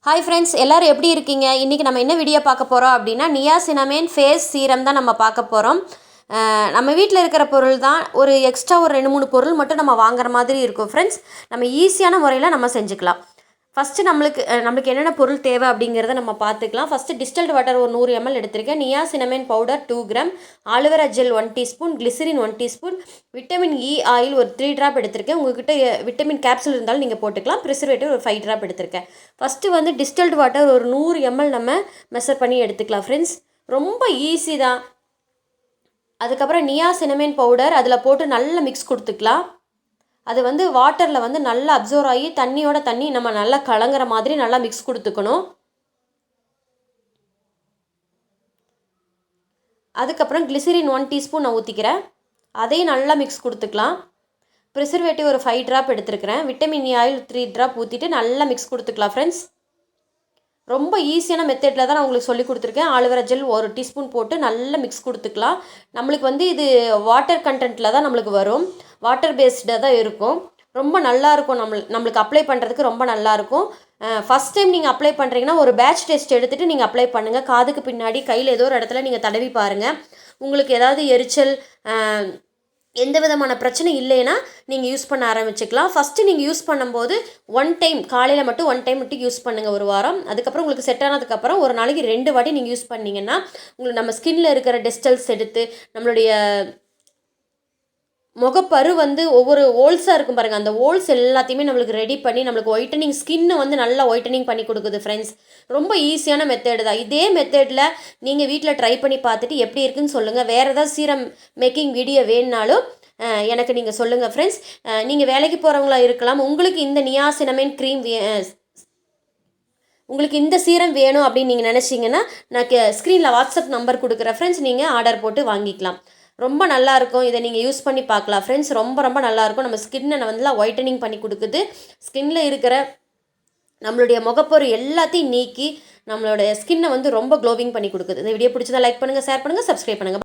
Hi friends, எல்லோரும் எப்படி இருக்கீங்க? இன்றைக்கி நம்ம என்ன வீடியோ பார்க்க போகிறோம் அப்படின்னா, நியாசினமைன் ஃபேஸ் சீரம் தான் நம்ம பார்க்க போகிறோம். நம்ம வீட்டில் இருக்கிற பொருள் தான். ஒரு எக்ஸ்ட்ரா ஒரு 2-3 பொருள் மட்டும் நம்ம வாங்குற மாதிரி இருக்கும் ஃப்ரெண்ட்ஸ். நம்ம ஈஸியான முறையில் நம்ம செஞ்சுக்கலாம். ஃபஸ்ட்டு நம்மளுக்கு என்னென்ன பொருள் தேவை அப்படிங்கிறத நம்ம பார்த்துக்கலாம். ஃபஸ்ட்டு டிஸ்டில்டு வாட்டர் ஒரு 100 ml எடுத்திருக்கேன். Niacinamide powder 2 gram, aloe vera gel 1 teaspoon, glycerin 1 teaspoon, vitamin E oil ஒரு 3 ட்ராப் எடுத்திருக்கேன். உங்கள்கிட்ட விட்டமின் கேப்சூல் இருந்தாலும் நீங்கள் போட்டுக்கலாம். ப்ரிசர்வேட்டிவ் ஒரு 5 ட்ராப் எடுத்திருக்கேன். ஃபஸ்ட்டு வந்து டிஸ்டில்டு வாட்டர் ஒரு 100 ml நம்ம மெஷர் பண்ணி எடுத்துக்கலாம் ஃப்ரெண்ட்ஸ். ரொம்ப ஈஸி தான். அதுக்கப்புறம் நியாசினமைன் பவுடர் அதில் போட்டு நல்லா மிக்ஸ் கொடுத்துக்கலாம். அது வந்து வாட்டரில் வந்து நல்லா அப்சர்வ் ஆகி தண்ணியோட தண்ணி நம்ம நல்லா கலங்குற மாதிரி நல்லா மிக்ஸ் கொடுத்துக்கணும். அதுக்கப்புறம் கிளிசரின் 1 டீஸ்பூன் நான் ஊற்றிக்கிறேன். அதையும் நல்லா மிக்ஸ் கொடுத்துக்கலாம். ப்ரிசர்வேட்டிவ் ஒரு 5 ட்ராப் எடுத்துருக்கிறேன். விட்டமின் இ ஆயில் 3 ட்ராப் ஊற்றிட்டு நல்லா மிக்ஸ் கொடுத்துக்கலாம் ஃப்ரெண்ட்ஸ். ரொம்ப ஈஸியான மெத்தடில் தான் நான் உங்களுக்கு சொல்லி கொடுத்துருக்கேன். ஆலோவேரா ஜெல் 1 டீஸ்பூன் போட்டு நல்லா மிக்ஸ் கொடுத்துக்கலாம். நம்மளுக்கு வந்து இது வாட்டர் கண்டென்ட்டில் தான் நம்மளுக்கு வரும். வாட்டர் பேஸ்டாக தான் இருக்கும். ரொம்ப நல்லாயிருக்கும். நம்மளுக்கு அப்ளை பண்ணுறதுக்கு ரொம்ப நல்லாயிருக்கும். ஃபஸ்ட் டைம் நீங்கள் அப்ளை பண்ணுறீங்கன்னா ஒரு பேட்ச் டெஸ்ட் எடுத்துகிட்டு நீங்கள் அப்ளை பண்ணுங்கள். காதுக்கு பின்னாடி கையில் ஏதோ ஒரு இடத்துல நீங்கள் தடவி பாருங்கள். உங்களுக்கு ஏதாவது எரிச்சல் எந்த விதமான பிரச்சனை இல்லைன்னா நீங்கள் யூஸ் பண்ண ஆரம்பிச்சுக்கலாம். ஃபஸ்ட்டு நீங்கள் யூஸ் பண்ணும்போது காலையில் மட்டும் 1 டைம் மட்டும் யூஸ் பண்ணுங்கள் ஒரு வாரம். அதுக்கப்புறம் உங்களுக்கு செட் ஆனதுக்கப்புறம் ஒரு நாளைக்கு 2 வாட்டி நீங்கள் யூஸ் பண்ணிங்கன்னா உங்களுக்கு நம்ம ஸ்கின்னில் இருக்கிற டெஸ்டல்ஸ் எடுத்து நம்மளுடைய முகப்பரு வந்து ஒவ்வொரு ஹோல்ஸாக இருக்கும் பாருங்கள், அந்த ஹோல்ஸ் எல்லாத்தையுமே நம்மளுக்கு ரெடி பண்ணி நம்மளுக்கு ஒயிட்டனிங் ஸ்கின்னை வந்து நல்லா ஒயிட்டனிங் பண்ணி கொடுக்குது ஃப்ரெண்ட்ஸ். ரொம்ப ஈஸியான மெத்தேடு தான். இதே மெத்தடில் நீங்கள் வீட்டில் ட்ரை பண்ணி பார்த்துட்டு எப்படி இருக்குன்னு சொல்லுங்கள். வேறு ஏதாவது சீரம் மேக்கிங் வீடியோ வேணுனாலும் எனக்கு நீங்கள் சொல்லுங்கள் ஃப்ரெண்ட்ஸ். நீங்கள் வேலைக்கு போகிறவங்களா இருக்கலாம். உங்களுக்கு இந்த நியாசினமைன் க்ரீம் உங்களுக்கு இந்த சீரம் வேணும் அப்படின்னு நீங்கள் நினச்சிங்கன்னா நான் ஸ்க்ரீனில் வாட்ஸ்அப் நம்பர் கொடுக்குறேன் ஃப்ரெண்ட்ஸ். நீங்கள் ஆர்டர் போட்டு வாங்கிக்கலாம். ரொம்ப நல்லாயிருக்கும். இதை நீங்கள் யூஸ் பண்ணி பார்க்கலாம் ஃப்ரெண்ட்ஸ். ரொம்ப ரொம்ப நல்லாயிருக்கும். நம்ம ஸ்கின்னை வந்து ஒயிட்டனிங் பண்ணி கொடுக்குது. ஸ்கின்னில் இருக்கிற நம்மளுடைய முகப்பொரு எல்லாத்தையும் நீக்கி நம்மளுடைய ஸ்கின்னை வந்து ரொம்ப க்ளோவிங் பண்ணி கொடுக்குது. இந்த வீடியோ பிடிச்சதா லைக் பண்ணுங்கள், ஷேர் பண்ணுங்கள், சப்ஸ்கிரைப் பண்ணுங்கள்.